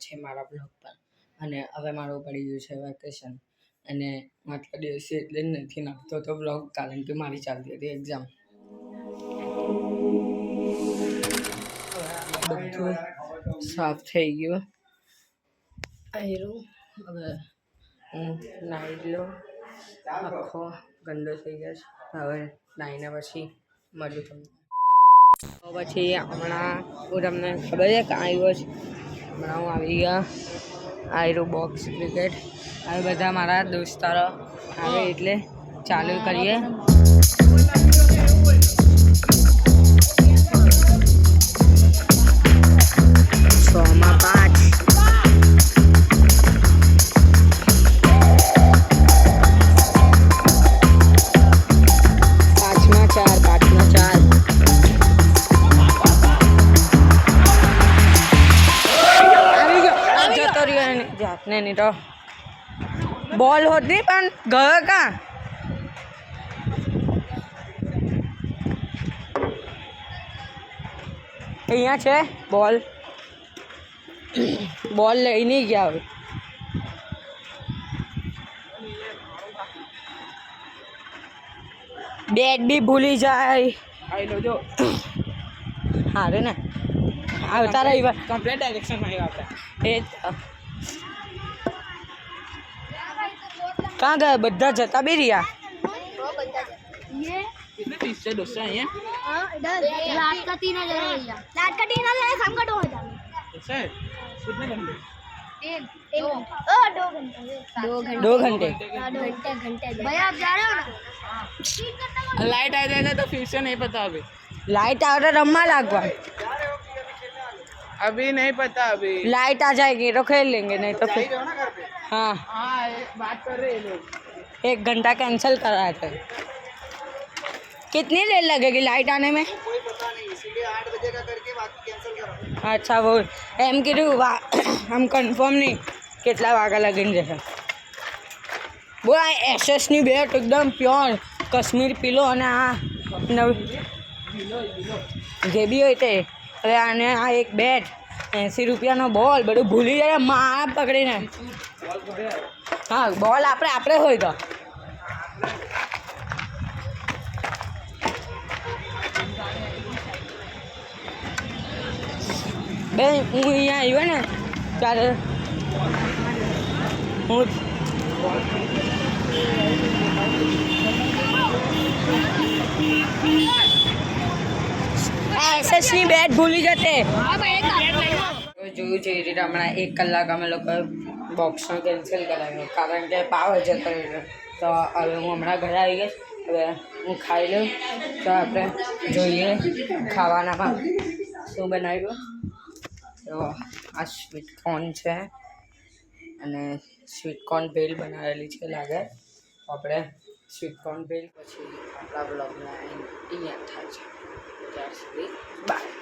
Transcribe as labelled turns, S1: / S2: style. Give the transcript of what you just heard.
S1: છે મારા બ્લોગ પર. અને હવે મારું પડી ગયું છે વેકેશન અને આટલા દિવસે એટલે જ નથી નાખતો તો બ્લોગ, કારણ કે મારી ચાલતી હતી એક્ઝામ. બધું સાફ થઈ ગયું આયરું. હવે હું નાહી લો, આખો ગંદો થઈ ગયો છે. હવે નાહીને પછી મળ્યું તમને. પછી હમણાં હું તમને ખબર છે કે આવ્યો છે, હમણાં હું આવી ગયા આયરું બોક્સ ક્રિકેટ. હવે બધા મારા દોસ્તારો આવે એટલે ચાલુ કરીએ. 6 માં 5. જાતને નહીં તો બોલ હોત નહીં, પણ ગયો કાં? અહીંયા છે બોલ, બોલ લઈ નહીં ગયા. હવે બેટ બી ભૂલી જાય. સારું ને, આવતા રવિવાર કમ્પ્લીટ ડાયરેક્શનમાં આવતા. એ कहाँ गए बद्दा जता भी रिया कितने 30 से 200 हैं
S2: इधर रात का 3 हजार भैया, रात का 3 हजार शाम का 2 हजार.
S1: ऐसा है? कितने घंटे?
S2: 2 घंटे भैया आप जा रहे हो ना?
S1: लाइट आ जाएगा तो फिर से नहीं पता. अभी लाइट आ रहा रम्मा लागवा, अभी नहीं पता. अभी लाइट आ जाएगी तो खेल लेंगे, नहीं तो फिर हाँ बात कर रहे हैं लोग. 1 घंटा कैंसिल करा था. कितनी देर लगेगी लाइट आने में? कोई पता नहीं, इसीलिए 8 बजे का करके बाकी कैंसिल करा. अच्छा वो एम कीधું हम कन्फर्म नहीं કેટલા વાગ્યા લગીને જશે. બો આ એસએસની બેટ એકદમ પ્યોર કાશ્મીર પીલો અને આ નવી જે બી હોય તે. હવે આને આ એક બેટ 80 રૂપિયાનો બોલ બધું ભૂલી જાય માં પકડીને. હા બોલ આપણે હોય તો બેન. હું અહીંયા આવ્યો ને ત્યારે હું એસએસની બેટ ભૂલી જતે. જોયું છે એ રીતે હમણાં 1 કલાક અમે લોકો બોક્સનો કેન્સલ કરાવ્યો, કારણ કે પાવર જતો રહ્યો. તો હવે હું હમણાં ઘરે આવી ગઈ. હવે હું ખાઈ લઉં. તો આપણે જોઈએ ખાવાનામાં શું બનાવ્યું. તો આ સ્વીટકોર્ન છે અને સ્વીટકોર્ન ભેલ બનાવેલી છે લાગે. આપણે સ્વીટકોર્ન ભેલ પછી આપણા બ્લોગને અહીંયા થાય છે. ત્યાર સુધી બાય.